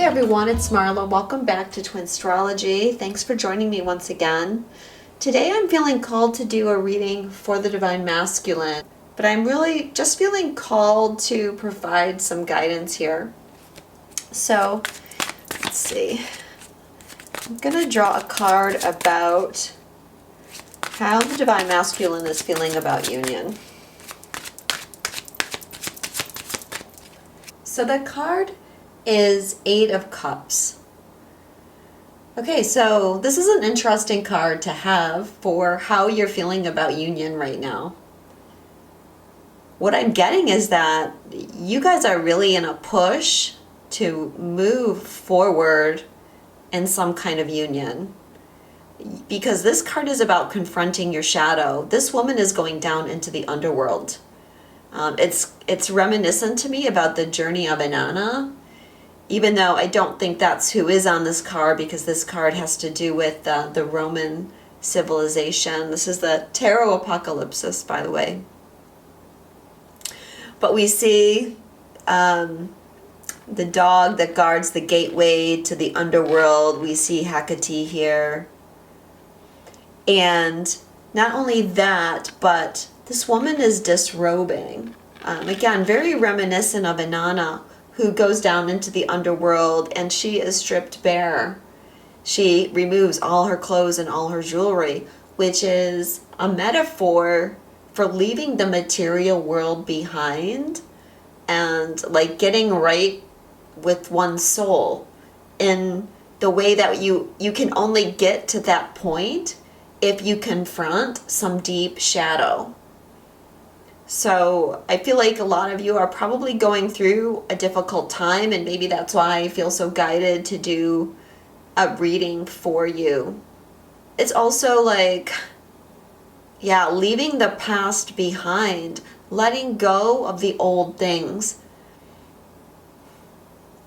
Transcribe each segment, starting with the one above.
Hey everyone, it's Marla. Welcome back to Twinstrology. Thanks for joining me once again. Today I'm feeling called to do a reading for the Divine Masculine, but I'm really just feeling called to provide some guidance here. So, let's see. I'm going to draw a card about how the Divine Masculine is feeling about union. So the card is Eight of Cups. Okay, so this is an interesting card to have for how you're feeling about union right now. What I'm getting is that you guys are really in a push to move forward in some kind of union. Because this card is about confronting your shadow. This woman is going down into the underworld. It's reminiscent to me about the journey of Inanna, even though I don't think that's who is on this card, because this card has to do with the Roman civilization. This is the Tarot Apocalypsis, by the way. But we see the dog that guards the gateway to the underworld. We see Hecate here. And not only that, but this woman is disrobing. Again, very reminiscent of Inanna, who goes down into the underworld, and she is stripped bare. She removes all her clothes and all her jewelry, which is a metaphor for leaving the material world behind and like getting right with one's soul in the way that you can only get to that point if you confront some deep shadow. So I feel like a lot of you are probably going through a difficult time, and maybe that's why I feel so guided to do a reading for you. It's also like, yeah, leaving the past behind, letting go of the old things.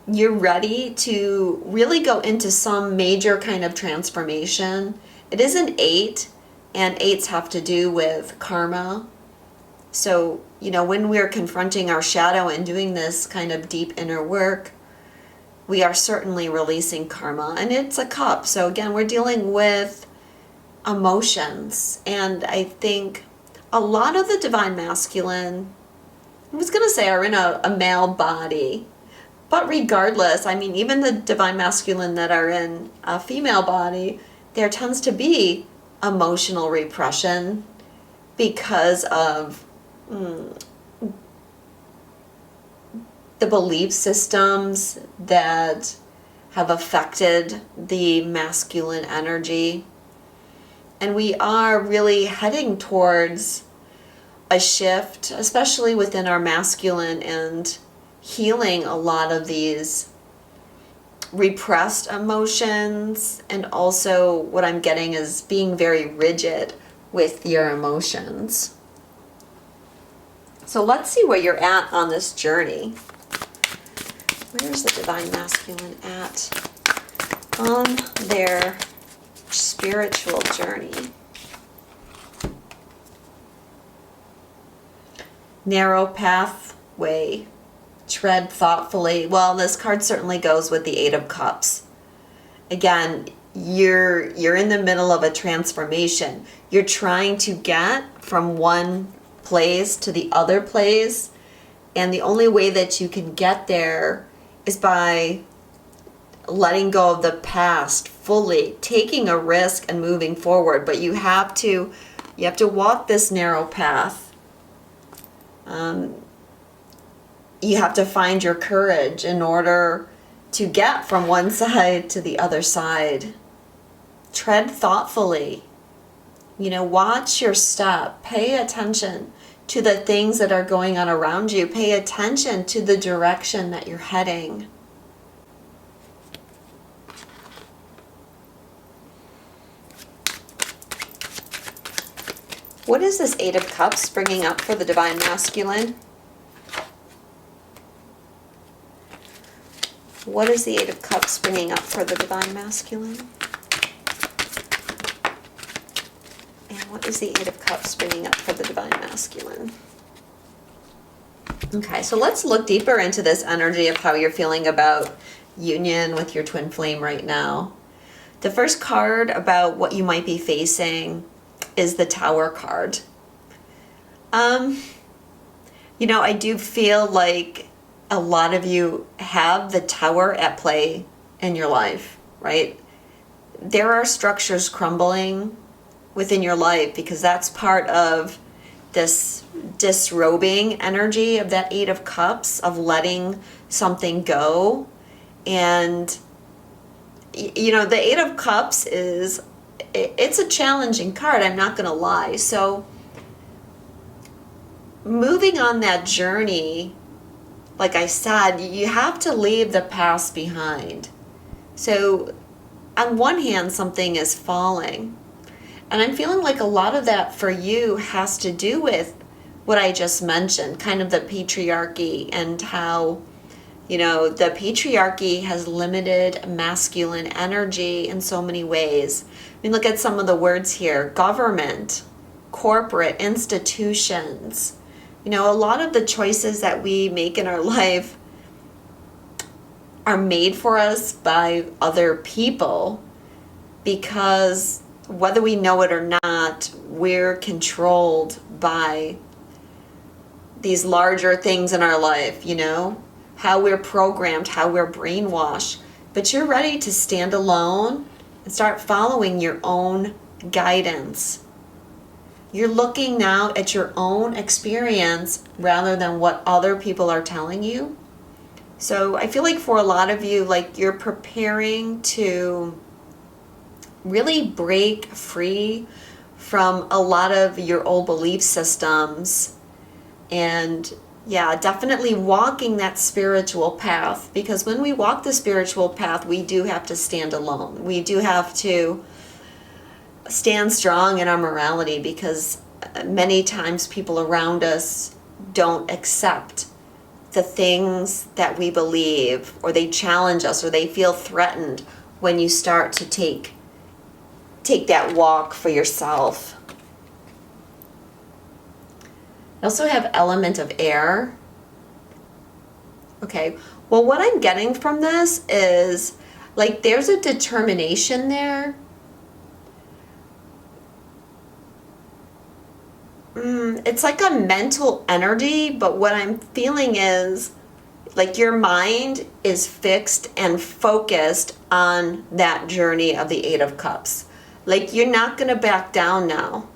You're ready to really go into some major kind of transformation. It is an 8, and 8s have to do with karma. So, you know, when we're confronting our shadow and doing this kind of deep inner work, we are certainly releasing karma. And it's a cup. So again, we're dealing with emotions. And I think a lot of the Divine Masculine, I was going to say, are in a male body. But regardless, I mean, even the Divine Masculine that are in a female body, there tends to be emotional repression because of the belief systems that have affected the masculine energy. And we are really heading towards a shift, especially within our masculine, and healing a lot of these repressed emotions. And also what I'm getting is being very rigid with your emotions. So let's see where you're at on this journey. Where's the Divine Masculine at on their spiritual journey? Narrow pathway, tread thoughtfully. Well, this card certainly goes with the Eight of Cups. Again, you're in the middle of a transformation. You're trying to get from one place to the other place, and the only way that you can get there is by letting go of the past fully, taking a risk and moving forward. But you have to walk this narrow path. You have to find your courage in order to get from one side to the other side. Tread thoughtfully. You know, watch your step. Pay attention to the things that are going on around you. Pay attention to the direction that you're heading. What is this Eight of Cups bringing up for the Divine Masculine? What is the Eight of Cups bringing up for the Divine Masculine? And what is the Eight of Cups bringing up for the Divine Masculine? Okay, so let's look deeper into this energy of how you're feeling about union with your twin flame right now. The first card about what you might be facing is the Tower card. I do feel like a lot of you have the Tower at play in your life, right? There are structures crumbling within your life because that's part of this disrobing energy of that Eight of Cups, of letting something go. And the Eight of Cups it's a challenging card, I'm not going to lie. So moving on that journey, like I said, you have to leave the past behind. So on one hand, something is falling. And I'm feeling like a lot of that for you has to do with what I just mentioned, kind of the patriarchy and how, the patriarchy has limited masculine energy in so many ways. I mean, look at some of the words here: government, corporate, institutions. A lot of the choices that we make in our life are made for us by other people because whether we know it or not, we're controlled by these larger things in our life, how we're programmed, how we're brainwashed. But you're ready to stand alone and start following your own guidance. You're looking now at your own experience rather than what other people are telling you. So I feel like for a lot of you, like you're preparing to really break free from a lot of your old belief systems and definitely walking that spiritual path, because when we walk the spiritual path, we do have to stand alone. We do have to stand strong in our morality because many times people around us don't accept the things that we believe, or they challenge us, or they feel threatened when you start to take that walk for yourself. I also have element of air. Okay, well, what I'm getting from this is like there's a determination there. It's like a mental energy, but what I'm feeling is like your mind is fixed and focused on that journey of the Eight of Cups. Like you're not going to back down now.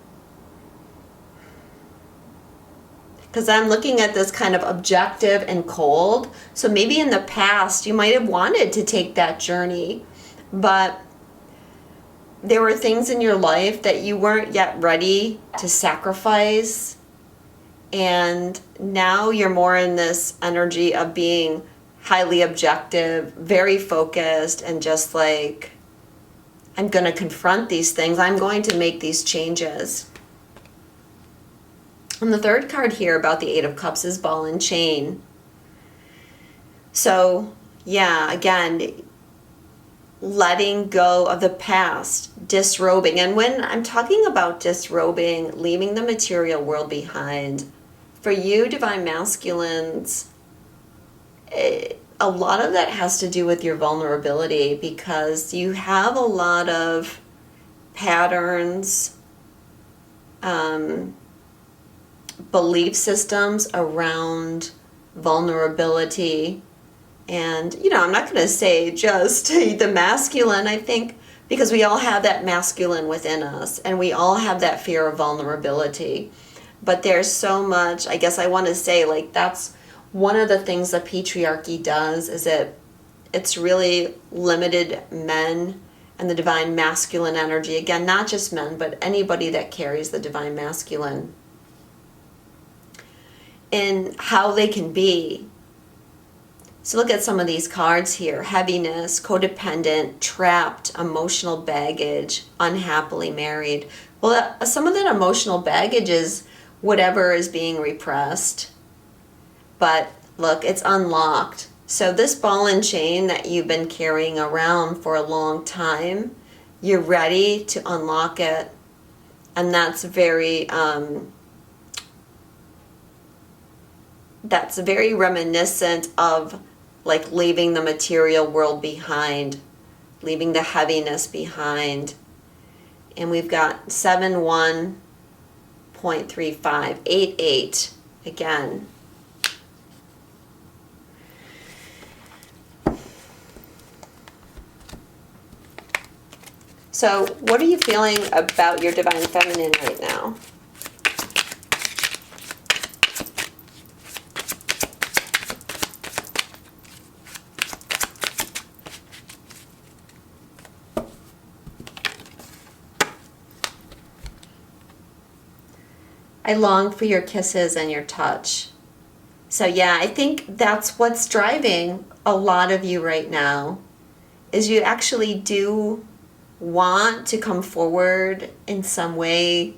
Because I'm looking at this kind of objective and cold. So maybe in the past you might have wanted to take that journey, but there were things in your life that you weren't yet ready to sacrifice. And now you're more in this energy of being highly objective, very focused, and just like, I'm going to confront these things. I'm going to make these changes. And the third card here about the Eight of Cups is ball and chain. So, again, letting go of the past, disrobing. And when I'm talking about disrobing, leaving the material world behind, for you, Divine Masculines, a lot of that has to do with your vulnerability, because you have a lot of patterns, belief systems around vulnerability. And, I'm not going to say just the masculine, I think, because we all have that masculine within us and we all have that fear of vulnerability. But there's so much, I guess I want to say, like, that's one of the things the patriarchy does, is it's really limited men and the divine masculine energy. Again, not just men, but anybody that carries the divine masculine, in how they can be. So look at some of these cards here: heaviness, codependent, trapped, emotional baggage, unhappily married. Well, some of that emotional baggage is whatever is being repressed. But look, it's unlocked. So this ball and chain that you've been carrying around for a long time, you're ready to unlock it. And that's very reminiscent of like leaving the material world behind, leaving the heaviness behind. And we've got 7-1.3588 again. So what are you feeling about your divine feminine right now? I long for your kisses and your touch. So yeah, I think that's what's driving a lot of you right now, is you actually do want to come forward in some way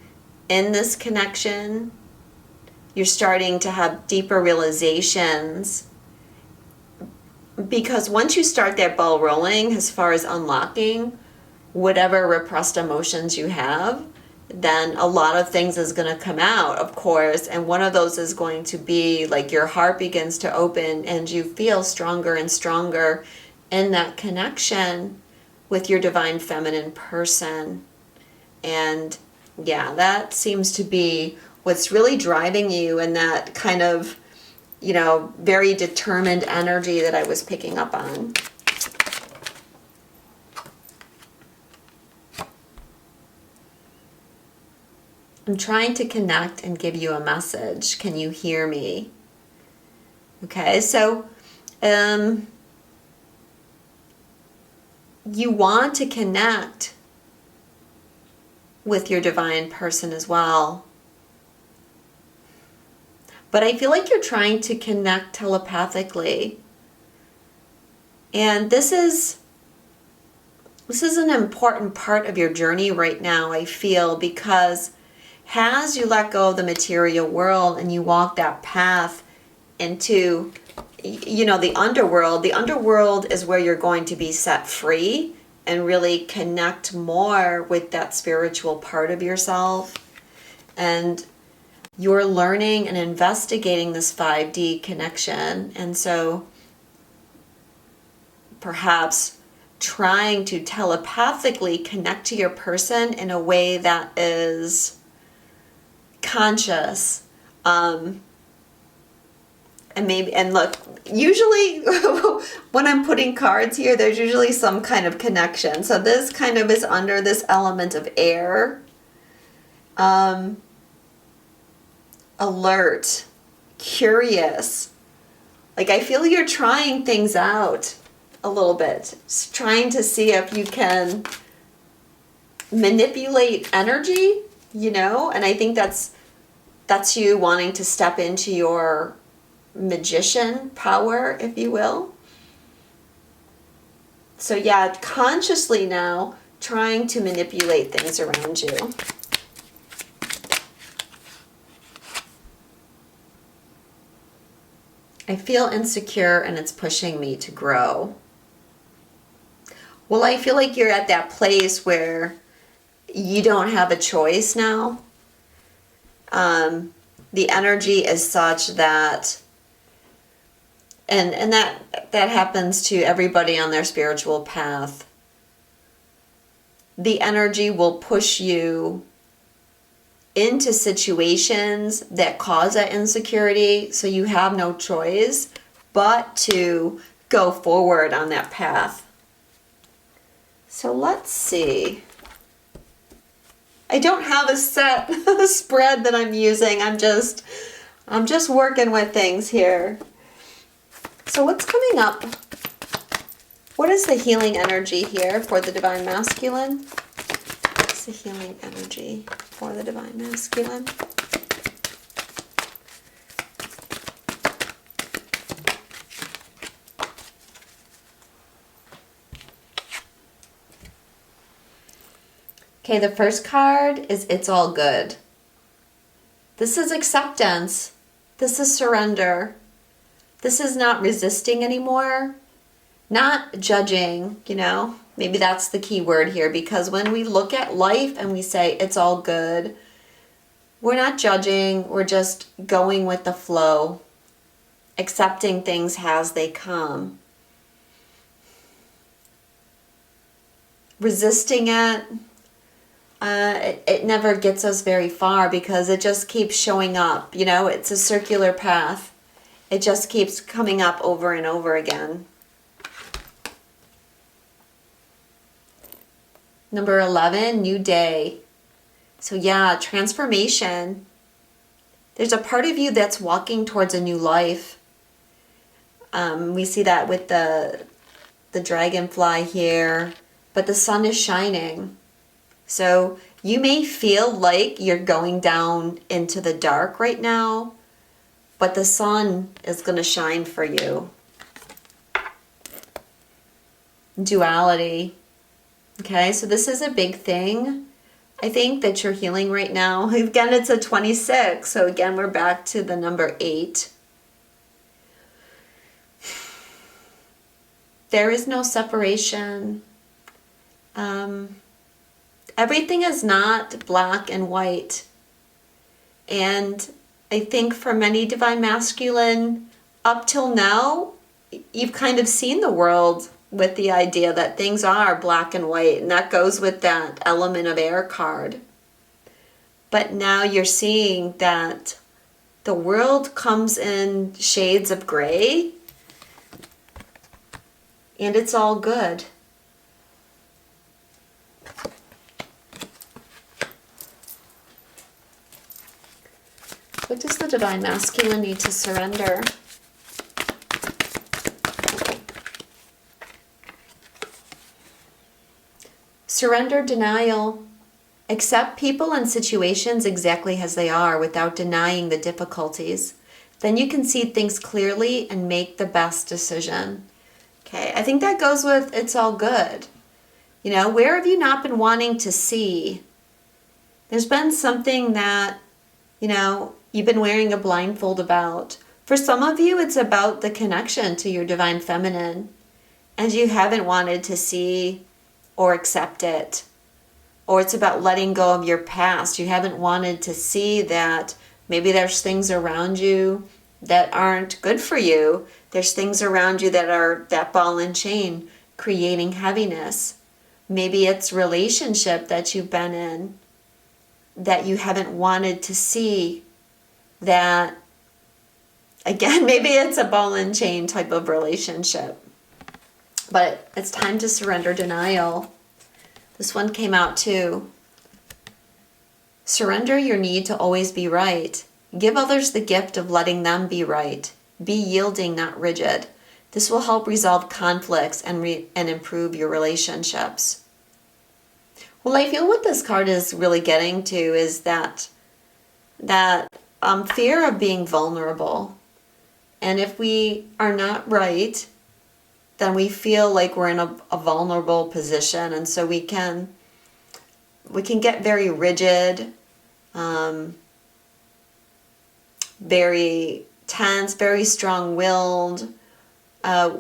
in this connection. You're starting to have deeper realizations, because once you start that ball rolling as far as unlocking whatever repressed emotions you have, then a lot of things is going to come out, of course, and one of those is going to be like your heart begins to open and you feel stronger and stronger in that connection with your divine feminine person. And yeah, that seems to be what's really driving you, and that kind of, you know, very determined energy that I was picking up on. I'm trying to connect and give you a message. Can you hear me? Okay, so you want to connect with your divine person as well. But I feel like you're trying to connect telepathically. And this is an important part of your journey right now, I feel, because as you let go of the material world and you walk that path into, you know, the underworld is where you're going to be set free and really connect more with that spiritual part of yourself. And you're learning and investigating this 5D connection. And so perhaps trying to telepathically connect to your person in a way that is conscious. And look, usually when I'm putting cards here, there's usually some kind of connection. So this kind of is under this element of air. Alert, curious. Like, I feel you're trying things out a little bit, trying to see if you can manipulate energy, you know, and I think that's you wanting to step into your magician power, if you will. So yeah, consciously now trying to manipulate things around you. I feel insecure and it's pushing me to grow. Well, I feel like you're at that place where you don't have a choice now. The energy is such that, and that happens to everybody on their spiritual path. The energy will push you into situations that cause that insecurity, so you have no choice but to go forward on that path. So let's see. I don't have a set spread that I'm using. I'm just working with things here. So what's coming up? What is the healing energy here for the divine masculine? What's the healing energy for the divine masculine? Okay, the first card is It's All Good. This is acceptance. This is surrender. This is not resisting anymore. Not judging, you know. Maybe that's the key word here, because when we look at life and we say it's all good, we're not judging. We're just going with the flow. accepting things as they come. Resisting it, it never gets us very far because it just keeps showing up. You know, it's a circular path. It just keeps coming up over and over again. Number 11, new day. So yeah, transformation. There's a part of you that's walking towards a new life. We see that with the dragonfly here, but the sun is shining. So you may feel like you're going down into the dark right now, but the sun is going to shine for you. Duality. Okay, so this is a big thing. I think that you're healing right now. Again, it's a 26. So again, we're back to the number 8. There is no separation. Everything is not black and white. And I think for many divine masculine, up till now, you've kind of seen the world with the idea that things are black and white, and that goes with that element of air card. But now you're seeing that the world comes in shades of gray, and it's all good. What does the divine masculine need to surrender? Surrender denial. Accept people and situations exactly as they are without denying the difficulties. Then you can see things clearly and make the best decision. Okay, I think that goes with it's all good. You know, where have you not been wanting to see? There's been something that, you know, you've been wearing a blindfold about. For some of you, it's about the connection to your divine feminine, and you haven't wanted to see or accept it. Or it's about letting go of your past. You haven't wanted to see that maybe there's things around you that aren't good for you. There's things around you that are that ball and chain, creating heaviness. Maybe it's relationship that you've been in that you haven't wanted to see. That, again, maybe it's a ball and chain type of relationship. But it's time to surrender denial. This one came out too. Surrender your need to always be right. Give others the gift of letting them be right. Be yielding, not rigid. This will help resolve conflicts and improve your relationships. Well, I feel what this card is really getting to is that fear of being vulnerable. And if we are not right, then we feel like we're in a vulnerable position, and so we can get very rigid, very tense, very strong-willed.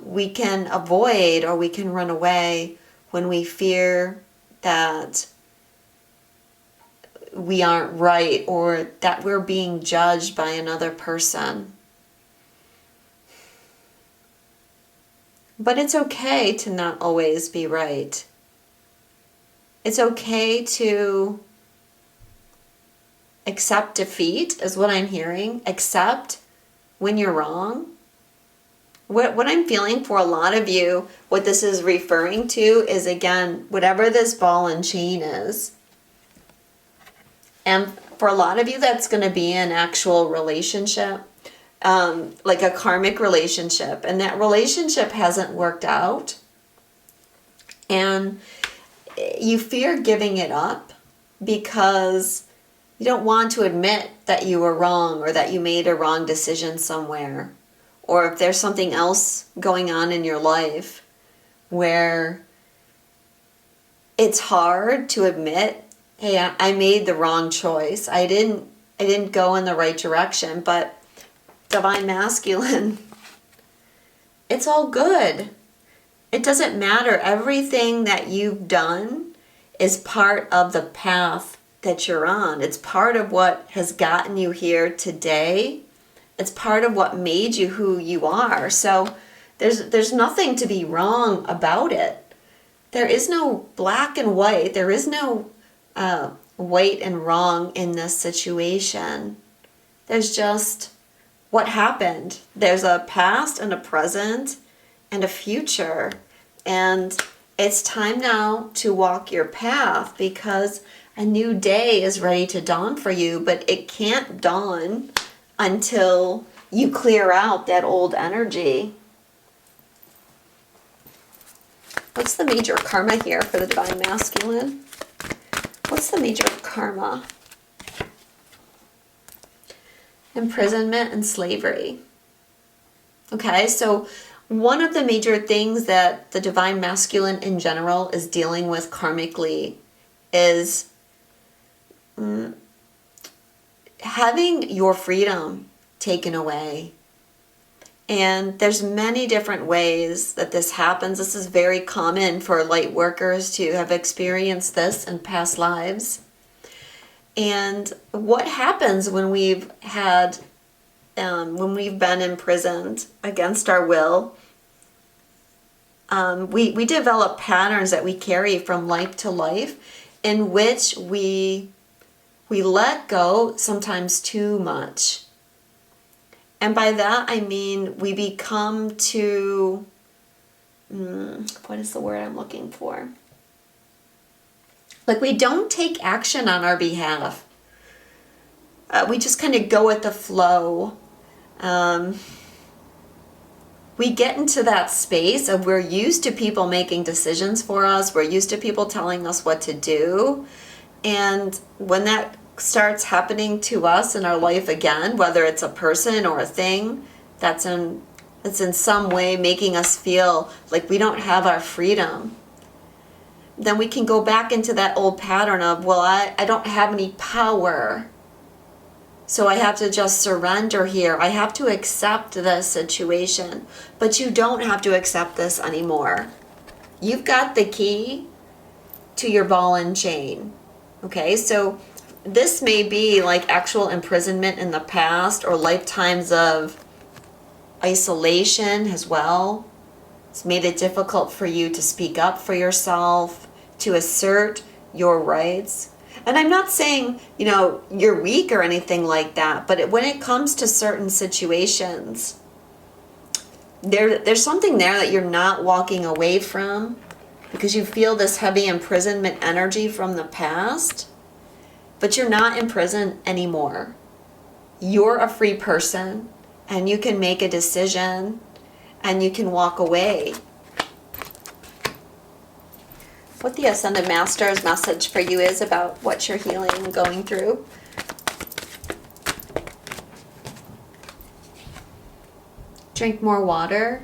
We can avoid or we can run away when we fear that we aren't right or that we're being judged by another person. But it's okay to not always be right. It's okay to accept defeat, is what I'm hearing. Accept when you're wrong. What I'm feeling for a lot of you, what this is referring to is, again, whatever this ball and chain is. And for a lot of you, that's going to be an actual relationship. Like a karmic relationship, and that relationship hasn't worked out, and you fear giving it up because you don't want to admit that you were wrong or that you made a wrong decision somewhere, or if there's something else going on in your life where it's hard to admit, hey, I made the wrong choice. I didn't go in the right direction. But divine masculine, it's all good. It doesn't matter. Everything that you've done is part of the path that you're on. It's part of what has gotten you here today, It's part of what made you who you are. So there's nothing to be wrong about it. There is no black and white. There is no white and wrong in this situation. There's just what happened. There's a past and a present and a future. And it's time now to walk your path, because a new day is ready to dawn for you, but it can't dawn until you clear out that old energy. What's the major karma here for the Divine Masculine? What's the major karma? Imprisonment and slavery. Okay, so one of the major things that the Divine Masculine in general is dealing with karmically is having your freedom taken away. And there's many different ways that this happens. This is very common for light workers to have experienced this in past lives. And what happens when we've had, when we've been imprisoned against our will, we develop patterns that we carry from life to life, in which we let go sometimes too much. And by that I mean we become too, what is the word I'm looking for? Like, we don't take action on our behalf. We just kind of go with the flow. We get into that space of we're used to people making decisions for us. We're used to people telling us what to do. And when that starts happening to us in our life again, whether it's a person or a thing that's in some way making us feel like we don't have our freedom, then we can go back into that old pattern of, well, I don't have any power, so I have to just surrender here. I have to accept this situation. But you don't have to accept this anymore. You've got the key to your ball and chain. Okay, so this may be like actual imprisonment in the past, or lifetimes of isolation as well. It's made it difficult for you to speak up for yourself, to assert your rights. And I'm not saying, you're weak or anything like that, but when it comes to certain situations, there's something there that you're not walking away from, because you feel this heavy imprisonment energy from the past, but you're not imprisoned anymore. You're a free person, and you can make a decision, and you can walk away. What the Ascended Master's message for you is about what you're healing and going through. Drink more water.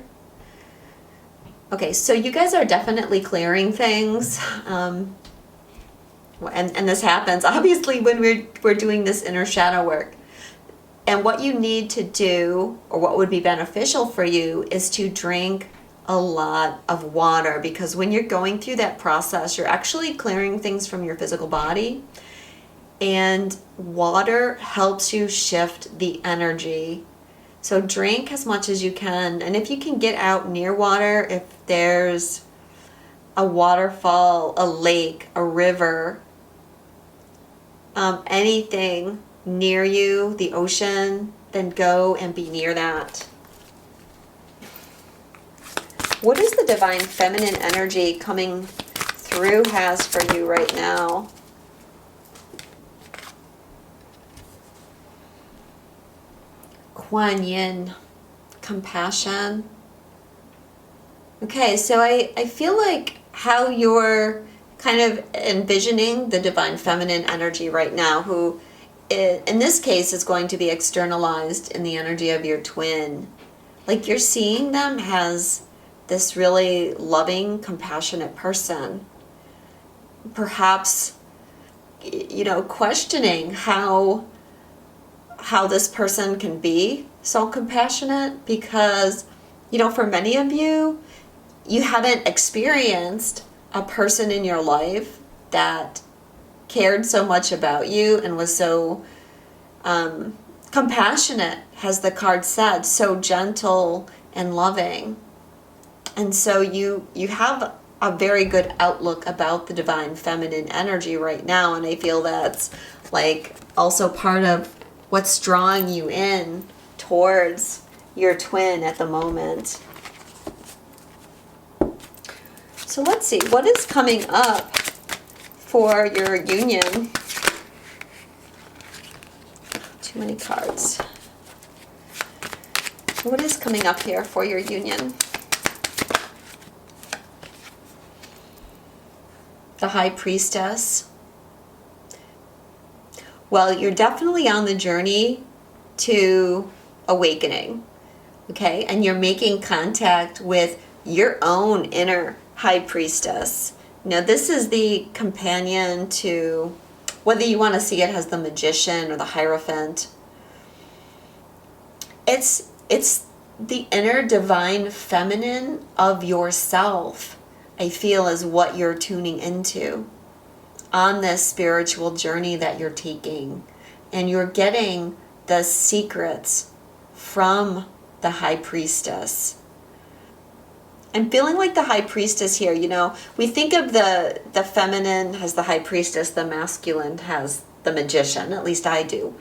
Okay, so you guys are definitely clearing things. And this happens, obviously, when we're doing this inner shadow work. And what you need to do, or what would be beneficial for you, is to drink a lot of water, because when you're going through that process, you're actually clearing things from your physical body, and water helps you shift the energy. So drink as much as you can, and if you can get out near water, if there's a waterfall, a lake, a river, anything near you, the ocean, then go and be near that. What is the Divine Feminine energy coming through has for you right now? Kuan Yin, compassion. Okay, so I feel like how you're kind of envisioning the Divine Feminine energy right now, who in this case is going to be externalized in the energy of your twin. Like, you're seeing them as this really loving, compassionate person. Perhaps, questioning how this person can be so compassionate, because, for many of you, you haven't experienced a person in your life that cared so much about you and was so compassionate, has the card said, so gentle and loving. And so you have a very good outlook about the divine feminine energy right now, and I feel that's like also part of what's drawing you in towards your twin at the moment. So let's see, what is coming up for your union? Too many cards. What is coming up here for your union? The High Priestess. Well, you're definitely on the journey to awakening, okay? And you're making contact with your own inner High Priestess. Now, this is the companion to, whether you want to see it as the Magician or the Hierophant, it's the inner divine feminine of yourself, I feel, is what you're tuning into on this spiritual journey that you're taking. And you're getting the secrets from the High Priestess. I'm feeling like the High Priestess here, you know, we think of the feminine as the High Priestess, the masculine has the Magician, at least I do.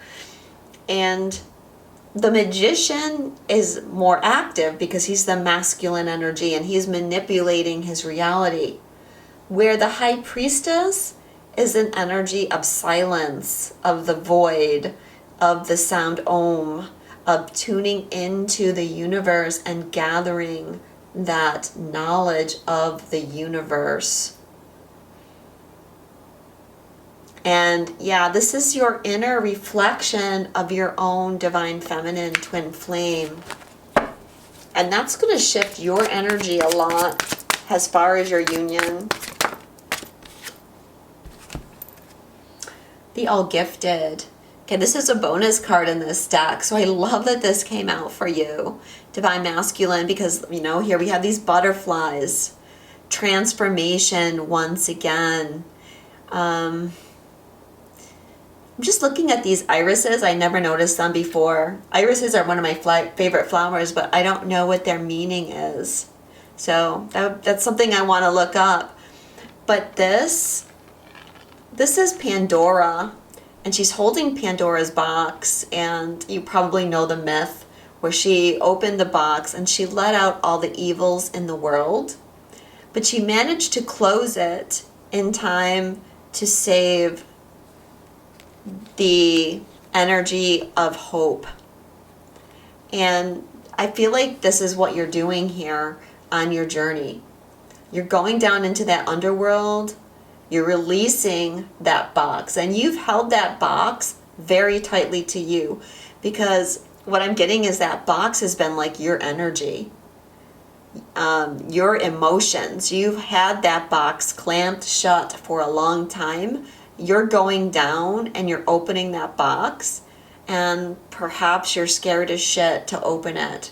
And the Magician is more active because he's the masculine energy and he's manipulating his reality. Where the High Priestess is an energy of silence, of the void, of the sound Om, of tuning into the universe and gathering that knowledge of the universe. And yeah, this is your inner reflection of your own divine feminine twin flame. And that's going to shift your energy a lot as far as your union. The All Gifted. Okay, this is a bonus card in this deck, so I love that this came out for you, Divine Masculine, because, you know, here we have these butterflies. Transformation once again. I'm just looking at these irises. I never noticed them before. Irises are one of my favorite flowers, but I don't know what their meaning is. So that's something I want to look up. But this is Pandora. And she's holding Pandora's box, and you probably know the myth where she opened the box and she let out all the evils in the world, but she managed to close it in time to save the energy of hope. And I feel like this is what you're doing here on your journey. You're going down into that underworld. You're releasing that box, and you've held that box very tightly to you, because what I'm getting is that box has been like your energy, your emotions. You've had that box clamped shut for a long time. You're going down and you're opening that box, and perhaps you're scared as shit to open it.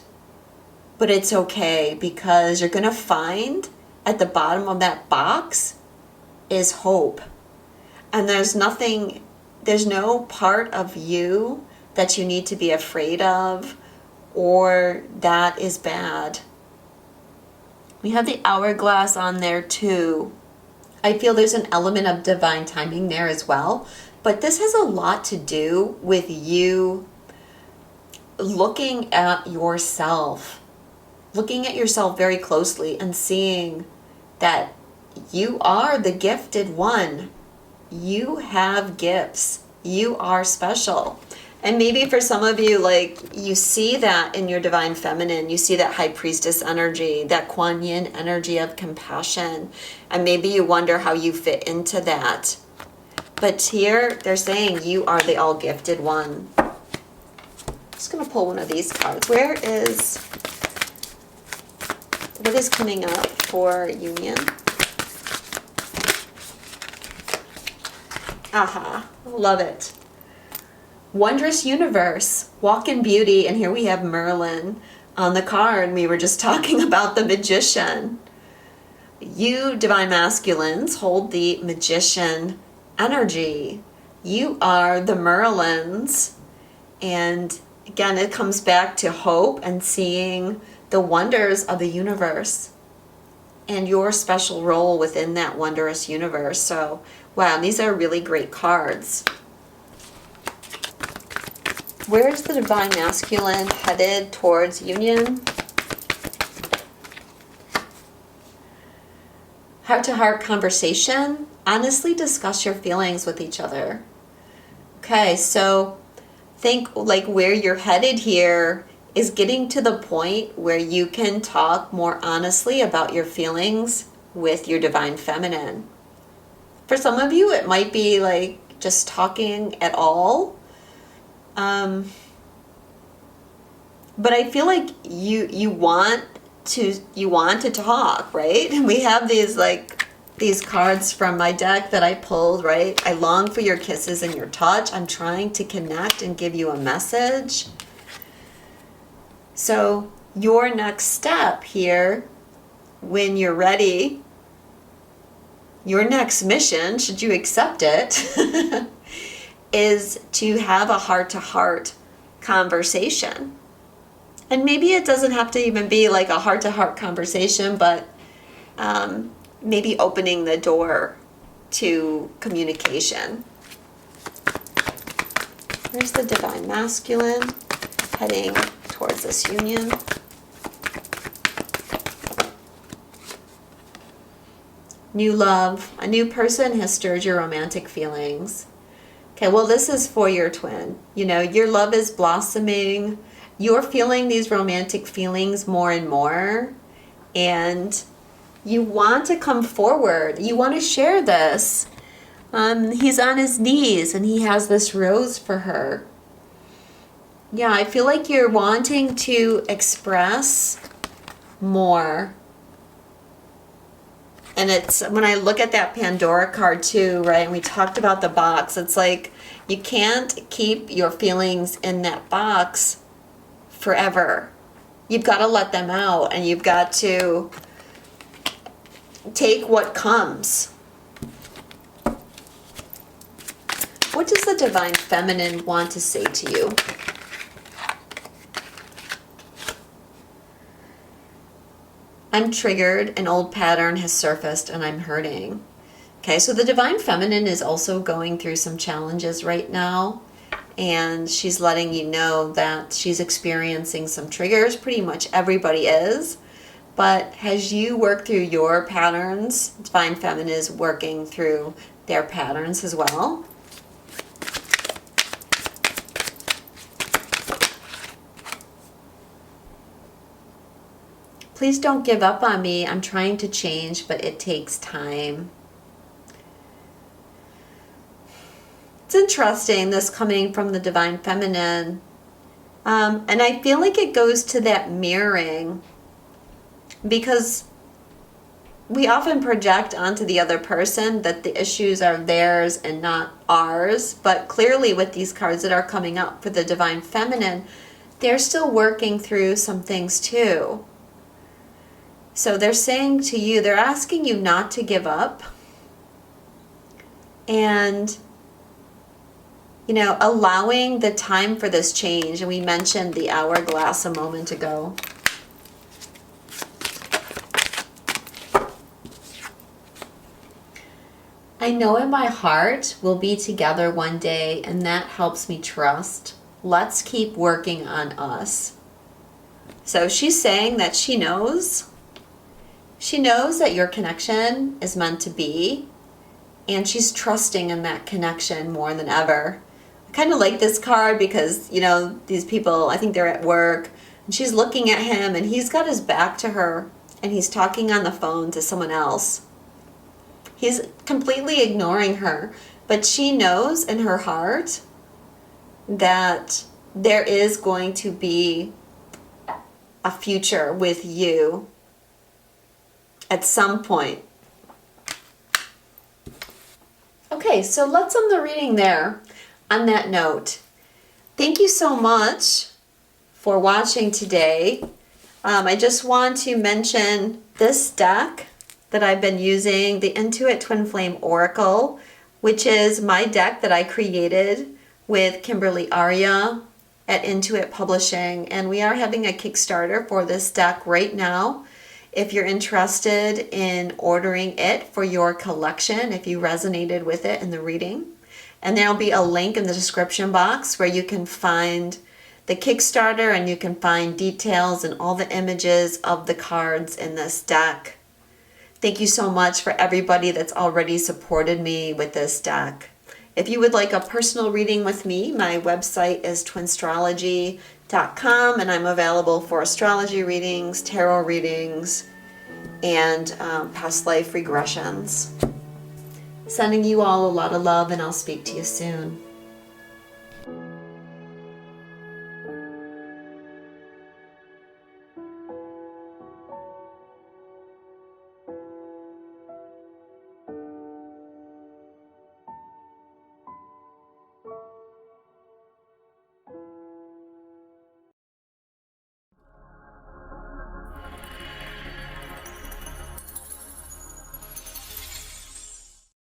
But it's okay, because you're going to find at the bottom of that box is hope. And there's no part of you that you need to be afraid of or that is bad. We have the hourglass on there too. I feel there's an element of divine timing there as well, but this has a lot to do with you looking at yourself very closely and seeing that you are the gifted one. You have gifts. You are special. And maybe for some of you, like, you see that in your divine feminine. You see that High Priestess energy, that Kuan Yin energy of compassion. And maybe you wonder how you fit into that. But here they're saying you are the all gifted one. I'm just going to pull one of these cards. What is coming up for union? Aha, love it. Wondrous Universe, Walk in Beauty, and here we have Merlin on the card. We were just talking about the Magician. You Divine Masculines hold the Magician energy. You are the Merlins, And again, it comes back to hope and seeing the wonders of the universe and your special role within that wondrous universe. So, wow, these are really great cards. Where's the Divine Masculine headed towards union? Heart-to-heart conversation. Honestly discuss your feelings with each other. Okay, so think like where you're headed here is getting to the point where you can talk more honestly about your feelings with your Divine Feminine. For some of you, it might be like just talking at all. But I feel like you want to talk, right? And we have these cards from my deck that I pulled, right? I long for your kisses and your touch. I'm trying to connect and give you a message. So your next step here, when you're ready, your next mission, should you accept it, is to have a heart-to-heart conversation. And maybe it doesn't have to even be like a heart-to-heart conversation, but maybe opening the door to communication. Here's the Divine Masculine heading towards this union. New love. A new person has stirred your romantic feelings. Okay, well, this is for your twin. You know, your love is blossoming. You're feeling these romantic feelings more and more. And you want to come forward. You want to share this. He's on his knees and he has this rose for her. Yeah, I feel like you're wanting to express more. And it's, when I look at that Pandora card too, right, and we talked about the box, it's like you can't keep your feelings in that box forever. You've got to let them out, and you've got to take what comes. What does the Divine Feminine want to say to you? I'm triggered, an old pattern has surfaced and I'm hurting. Okay, so the Divine Feminine is also going through some challenges right now, and she's letting you know that she's experiencing some triggers. Pretty much everybody is. But as you work through your patterns, Divine Feminine is working through their patterns as well. Please don't give up on me. I'm trying to change, but it takes time. It's interesting, this coming from the Divine Feminine. And I feel like it goes to that mirroring, because we often project onto the other person that the issues are theirs and not ours. But clearly with these cards that are coming up for the Divine Feminine, they're still working through some things too. So they're saying to you, they're asking you not to give up. And, you know, allowing the time for this change. And we mentioned the hourglass a moment ago. I know in my heart we'll be together one day, and that helps me trust. Let's keep working on us. So she's saying that she knows. She knows that your connection is meant to be, and she's trusting in that connection more than ever. I kind of like this card because, you know, these people, I think they're at work, and she's looking at him, and he's got his back to her, and he's talking on the phone to someone else. He's completely ignoring her, but she knows in her heart that there is going to be a future with you at some point. Okay, so let's end the reading there on that note. Thank you so much for watching today. I just want to mention this deck that I've been using, the Intuit Twin Flame Oracle, which is my deck that I created with Kimberly Arya at Intuit Publishing, and we are having a Kickstarter for this deck right now. If you're interested in ordering it for your collection, if you resonated with it in the reading. And there'll be a link in the description box where you can find the Kickstarter and you can find details and all the images of the cards in this deck. Thank you so much for everybody that's already supported me with this deck. If you would like a personal reading with me, my website is twinstrology.com, and I'm available for astrology readings, tarot readings, and past life regressions. Sending you all a lot of love, and I'll speak to you soon.